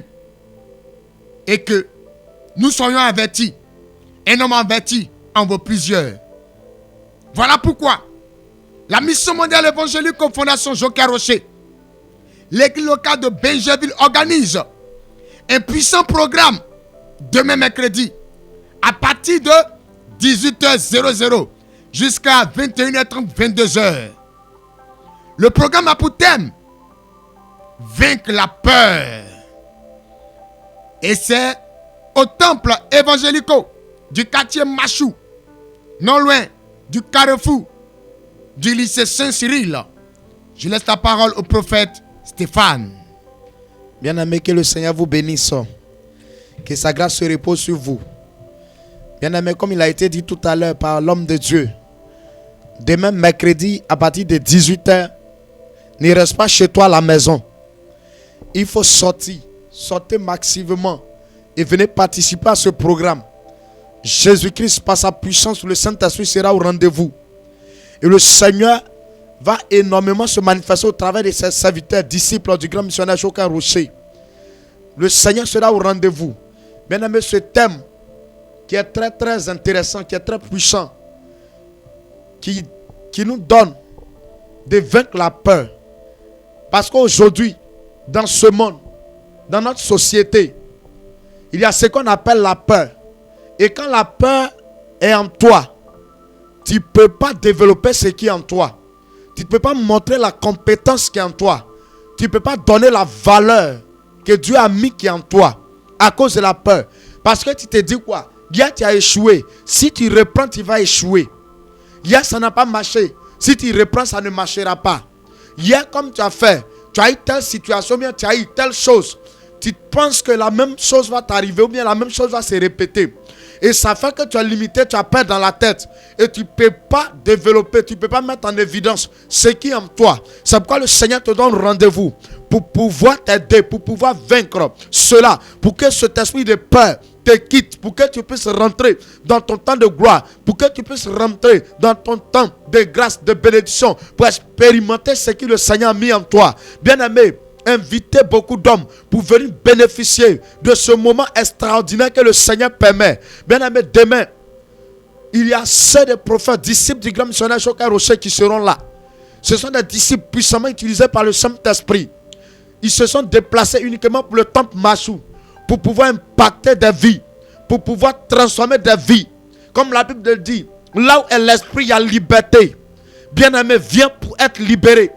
et que nous soyons avertis. Un homme averti en vaut plusieurs. Voilà pourquoi la mission mondiale évangélique aux Fondations Joker Rocher, l'église locale de Benjeville organise un puissant programme demain mercredi à partir de 18h00 jusqu'à 21h30, 22h. Le programme a pour thème vaincre la peur. Et c'est au temple évangélico du quartier Machou, non loin du carrefour du lycée Saint-Cyril. Je laisse la parole au prophète Stéphane. Bien-aimé, que le Seigneur vous bénisse. Que sa grâce se repose sur vous. Bien-aimé, comme il a été dit tout à l'heure par l'homme de Dieu, demain mercredi à partir de 18h, ne reste pas chez toi à la maison. Il faut sortir massivement et venez participer à ce programme. Jésus-Christ, par sa puissance, le Saint-Esprit sera au rendez-vous. Et le Seigneur va énormément se manifester au travers de ses serviteurs, disciples du grand missionnaire Joker Rocher. Le Seigneur sera au rendez-vous. Bien aimé, ce thème qui est très très intéressant, qui est très puissant, qui nous donne de vaincre la peur. Parce qu'aujourd'hui, dans ce monde, dans notre société, il y a ce qu'on appelle la peur. Et quand la peur est en toi, tu ne peux pas développer ce qui est en toi. Tu ne peux pas montrer la compétence qui est en toi. Tu ne peux pas donner la valeur que Dieu a mis qui est en toi à cause de la peur. Parce que tu te dis quoi? Hier, tu as échoué. Si tu reprends, tu vas échouer. Hier, ça n'a pas marché. Si tu reprends, ça ne marchera pas. Hier, comme tu as fait, tu as eu telle situation, bien tu as eu telle chose. Tu penses que la même chose va t'arriver ou bien la même chose va se répéter. Et ça fait que tu as limité, tu as peur dans la tête. Et tu ne peux pas développer, tu ne peux pas mettre en évidence ce qui est en toi. C'est pourquoi le Seigneur te donne rendez-vous pour pouvoir t'aider, pour pouvoir vaincre cela, pour que cet esprit de peur te quitte, pour que tu puisses rentrer dans ton temps de gloire, pour que tu puisses rentrer dans ton temps de grâce, de bénédiction, pour expérimenter ce que le Seigneur a mis en toi. Bien-aimé, invitez beaucoup d'hommes pour venir bénéficier de ce moment extraordinaire que le Seigneur permet. Bien-aimé, demain, il y a ceux des prophètes, disciples du grand missionnaire Joker Rocher qui seront là. Ce sont des disciples puissamment utilisés par le Saint-Esprit. Ils se sont déplacés uniquement pour le temple Machou, pour pouvoir impacter des vies, pour pouvoir transformer des vies. Comme la Bible le dit, là où est l'esprit, il y a liberté. Bien-aimé, viens pour être libéré.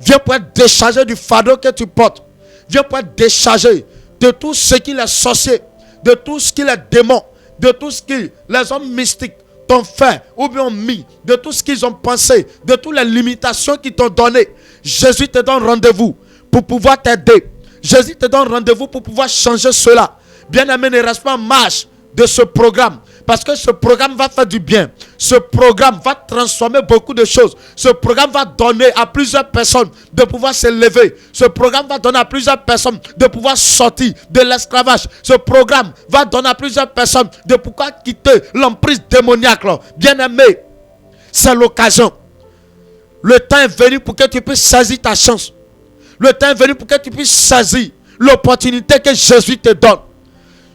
Viens pour être déchargé du fardeau que tu portes. Viens pour être déchargé de tout ce qui est sorcier, de tout ce qui est démon, de tout ce que les hommes mystiques t'ont fait ou bien ont mis, de tout ce qu'ils ont pensé, de toutes les limitations qu'ils t'ont données. Jésus te donne rendez-vous pour pouvoir t'aider. Jésus te donne rendez-vous pour pouvoir changer cela. Bien-aimé, ne reste pas en marge de ce programme. Parce que ce programme va faire du bien. Ce programme va transformer beaucoup de choses. Ce programme va donner à plusieurs personnes de pouvoir se lever. Ce programme va donner à plusieurs personnes de pouvoir sortir de l'esclavage. Ce programme va donner à plusieurs personnes de pouvoir quitter l'emprise démoniaque. Bien-aimé, c'est l'occasion. Le temps est venu pour que tu puisses saisir ta chance. Le temps est venu pour que tu puisses saisir l'opportunité que Jésus te donne.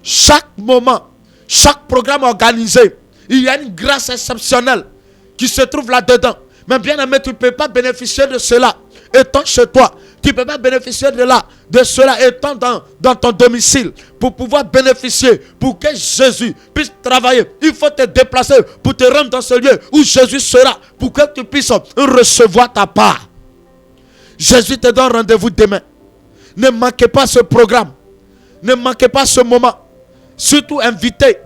Chaque moment, chaque programme organisé, il y a une grâce exceptionnelle qui se trouve là-dedans. Mais bien aimé, tu ne peux pas bénéficier de cela étant chez toi. Tu ne peux pas bénéficier de cela étant dans ton domicile. Pour pouvoir bénéficier, pour que Jésus puisse travailler, il faut te déplacer pour te rendre dans ce lieu où Jésus sera, pour que tu puisses recevoir ta part. Jésus te donne rendez-vous demain. Ne manquez pas ce programme. Ne manquez pas ce moment. Surtout invité.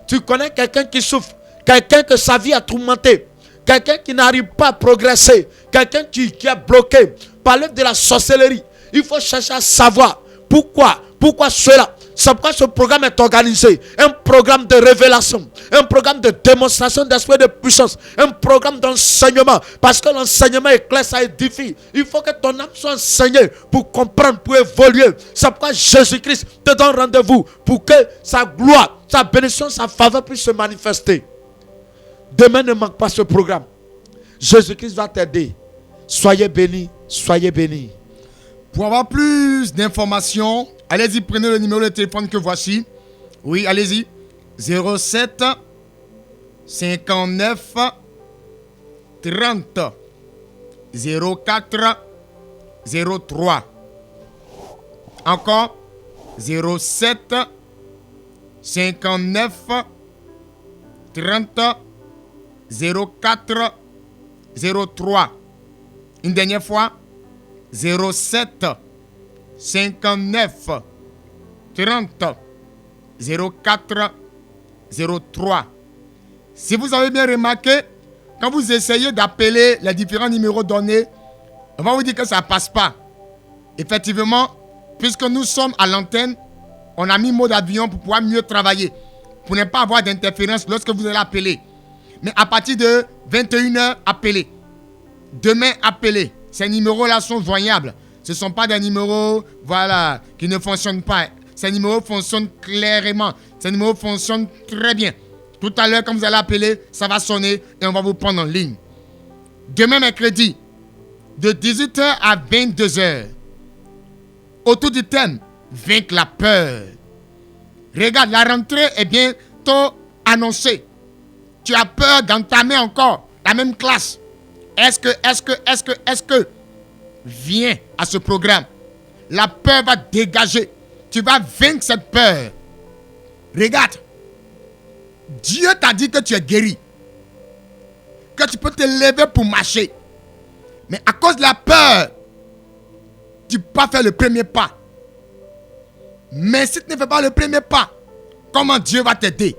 Tu connais quelqu'un qui souffre, quelqu'un que sa vie a tourmenté, quelqu'un qui n'arrive pas à progresser, quelqu'un qui est bloqué par l'œuvre de la sorcellerie. Il faut chercher à savoir pourquoi cela. C'est pourquoi ce programme est organisé. Un programme de révélation, un programme de démonstration d'esprit de puissance, un programme d'enseignement. Parce que l'enseignement est clair, ça édifie. Il faut que ton âme soit enseignée pour comprendre, pour évoluer. C'est pourquoi Jésus-Christ te donne rendez-vous pour que sa gloire, sa bénédiction, sa faveur puisse se manifester. Demain, ne manque pas ce programme. Jésus-Christ va t'aider. Soyez bénis, soyez bénis. Pour avoir plus d'informations, allez-y, prenez le numéro de téléphone que voici. Oui, allez-y. 07 59 30 04 03. Encore 07 59 30 04 03. Une dernière fois, 07 59 30 04 03. Si vous avez bien remarqué, quand vous essayez d'appeler les différents numéros donnés, on va vous dire que ça ne passe pas. Effectivement, puisque nous sommes à l'antenne, on a mis mode avion pour pouvoir mieux travailler, pour ne pas avoir d'interférence lorsque vous allez appeler. Mais à partir de 21h, appelez. Demain, appelez. Ces numéros-là sont joignables. Ce ne sont pas des numéros qui ne fonctionnent pas. Ces numéros fonctionnent clairement. Ces numéros fonctionnent très bien. Tout à l'heure, quand vous allez appeler, ça va sonner et on va vous prendre en ligne. Demain, mercredi, de 18h à 22h, autour du thème « Vaincre la peur ». Regarde, la rentrée est bientôt annoncée. Tu as peur d'entamer encore la même classe. Est-ce que viens à ce programme. La peur va dégager. Tu vas vaincre cette peur. Regarde. Dieu t'a dit que tu es guéri. Que tu peux te lever pour marcher. Mais à cause de la peur, tu peux pas faire le premier pas. Mais si tu ne fais pas le premier pas, comment Dieu va t'aider?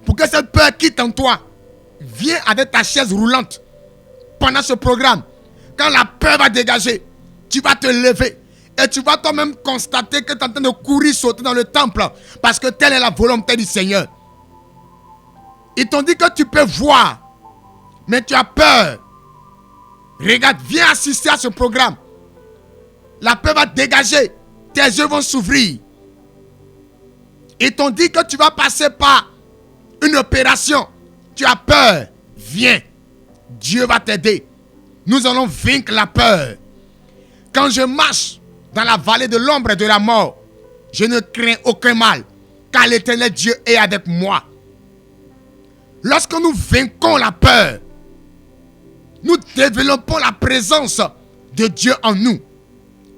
Pour que cette peur quitte en toi, viens avec ta chaise roulante pendant ce programme. Quand la peur va dégager, tu vas te lever. Et tu vas toi-même constater que tu es en train de courir, sauter dans le temple. Parce que telle est la volonté du Seigneur. Ils t'ont dit que tu peux voir. Mais tu as peur. Regarde, viens assister à ce programme. La peur va dégager. Tes yeux vont s'ouvrir. Ils t'ont dit que tu vas passer par une opération. Tu as peur. Viens. Dieu va t'aider. Nous allons vaincre la peur. Quand je marche dans la vallée de l'ombre et de la mort, je ne crains aucun mal, car l'Éternel Dieu est avec moi. Lorsque nous vainquons la peur, nous développons la présence de Dieu en nous.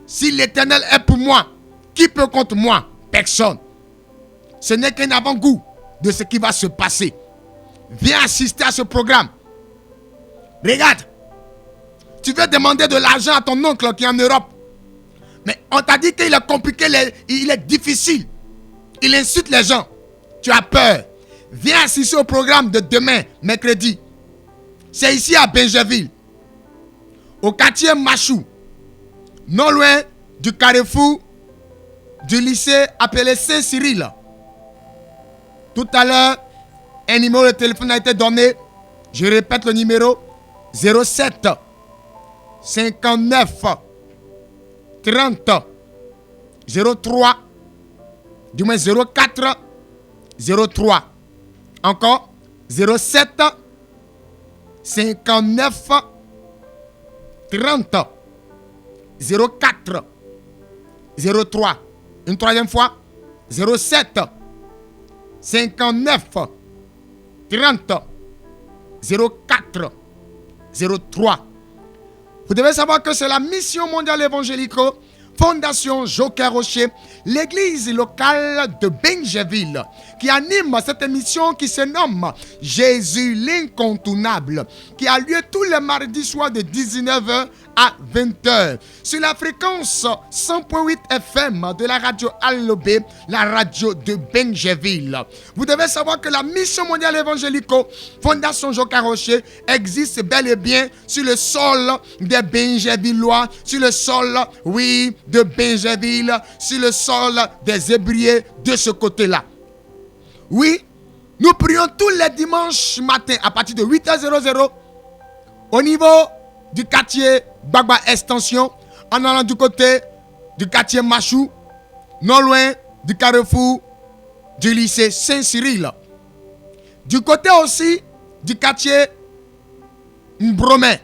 Si l'Éternel est pour moi, qui peut contre moi? Personne. Ce n'est qu'un avant-goût de ce qui va se passer. Viens assister à ce programme. Regarde, tu veux demander de l'argent à ton oncle qui est en Europe. Mais on t'a dit qu'il est compliqué, il est difficile. Il insulte les gens. Tu as peur. Viens assister au programme de demain, mercredi. C'est ici à Benjaville, au quartier Machou, non loin du carrefour du lycée appelé Saint-Cyril. Tout à l'heure, un numéro de téléphone a été donné. Je répète le numéro 07 59 30 03 du moins 04 03. Encore 07 59 30 04 03. Une troisième fois 07 59 30 04 03. Vous devez savoir que c'est la mission mondiale évangélique Fondation Joker Rocher, l'église locale de Benjaville, qui anime cette émission qui se nomme Jésus l'incontournable, qui a lieu tous les mardis soirs de 19h à 20h sur la fréquence 100.8 FM de la radio Allobé, la radio de Benjaville. Vous devez savoir que la mission mondiale évangélique Fondation Joker Rocher existe bel et bien sur le sol des Benjavillois, sur le sol, oui, de Benjaville, sur le sol des Hébrieux de ce côté-là. Oui, nous prions tous les dimanches matin à partir de 8h00 au niveau du quartier Bagba Extension, en allant du côté du quartier Machou, non loin du carrefour du lycée Saint-Cyril. Du côté aussi du quartier Mbromé,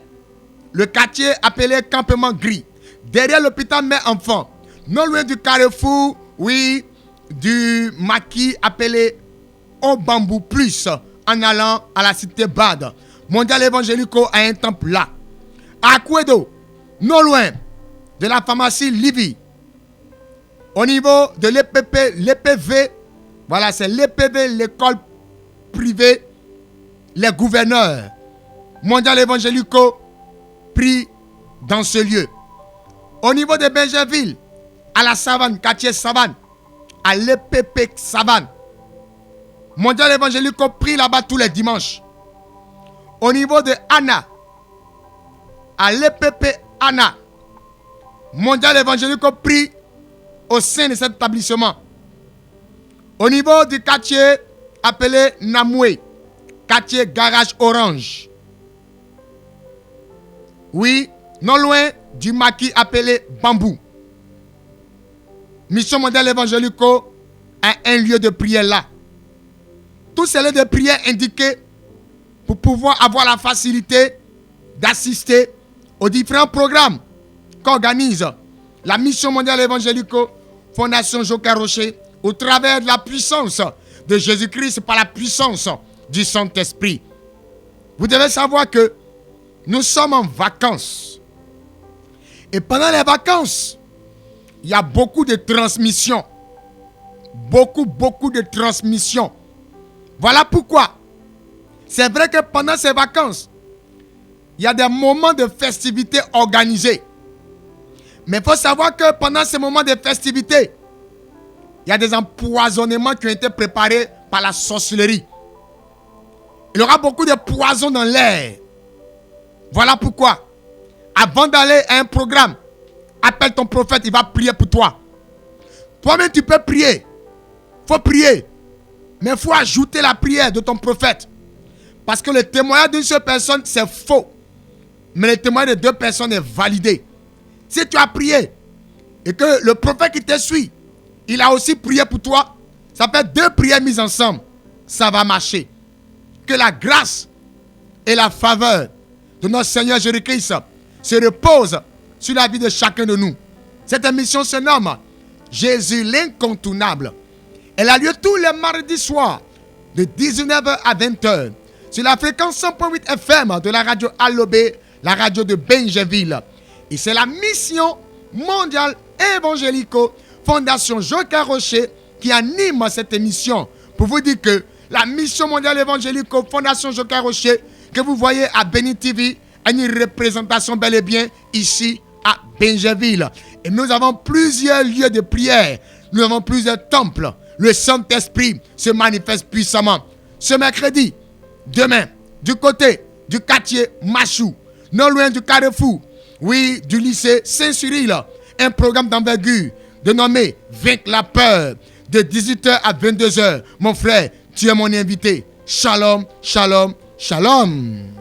le quartier appelé Campement Gris, derrière l'hôpital Mère Enfant, non loin du carrefour, oui, du maquis appelé Au Bambou Plus, en allant à la cité Bad. Mondial Évangélico a un temple là. À Kouedo, non loin de la pharmacie Livy, au niveau de l'EPV, voilà, c'est l'EPV, l'école privée, les gouverneurs. Mondial Évangélico prie dans ce lieu. Au niveau de Benjerville, à la Savane, quartier Savane, à l'EPP Savane. Mondial Évangélico prie là-bas tous les dimanches. Au niveau de Anna, à l'EPP Anna, Mondial Évangélico prie au sein de cet établissement. Au niveau du quartier appelé Namoué, quartier Garage Orange. Oui, non loin du maquis appelé Bambou. Mission Mondiale Évangélico a un lieu de prière là. Tous ces lieux de prière indiqués pour pouvoir avoir la facilité d'assister aux différents programmes qu'organise la Mission Mondiale Évangélico Fondation Joker Rocher au travers de la puissance de Jésus-Christ par la puissance du Saint-Esprit. Vous devez savoir que nous sommes en vacances. Et pendant les vacances, il y a beaucoup de transmissions. Beaucoup de transmissions. Voilà pourquoi. C'est vrai que pendant ces vacances, il y a des moments de festivités organisés. Mais il faut savoir que pendant ces moments de festivités, il y a des empoisonnements qui ont été préparés par la sorcellerie. Il y aura beaucoup de poisons dans l'air. Voilà pourquoi, avant d'aller à un programme, appelle ton prophète, il va prier pour toi. Toi-même, tu peux prier. Il faut prier. Mais il faut ajouter la prière de ton prophète. Parce que le témoignage d'une seule personne, c'est faux. Mais le témoignage de deux personnes est validé. Si tu as prié et que le prophète qui te suit, il a aussi prié pour toi, ça fait deux prières mises ensemble. Ça va marcher. Que la grâce et la faveur de notre Seigneur Jésus-Christ se reposent sur la vie de chacun de nous. Cette émission se nomme Jésus l'incontournable. Elle a lieu tous les mardis soirs de 19h à 20h sur la fréquence 100.8 FM de la radio Allobé, la radio de Benjerville. Et c'est la Mission Mondiale Évangélico Fondation Joker Rocher qui anime cette émission. Pour vous dire que la Mission Mondiale Évangélico Fondation Joker Rocher que vous voyez à Béni TV a une représentation bel et bien ici à Benjerville. Et nous avons plusieurs lieux de prière. Nous avons plusieurs temples. Le Saint-Esprit se manifeste puissamment. Ce mercredi, demain, du côté du quartier Machou, non loin du carrefour, oui, du lycée Saint-Cyril, un programme d'envergure dénommé Vaincre la peur, de 18h à 22h. Mon frère, tu es mon invité. Shalom, shalom, shalom.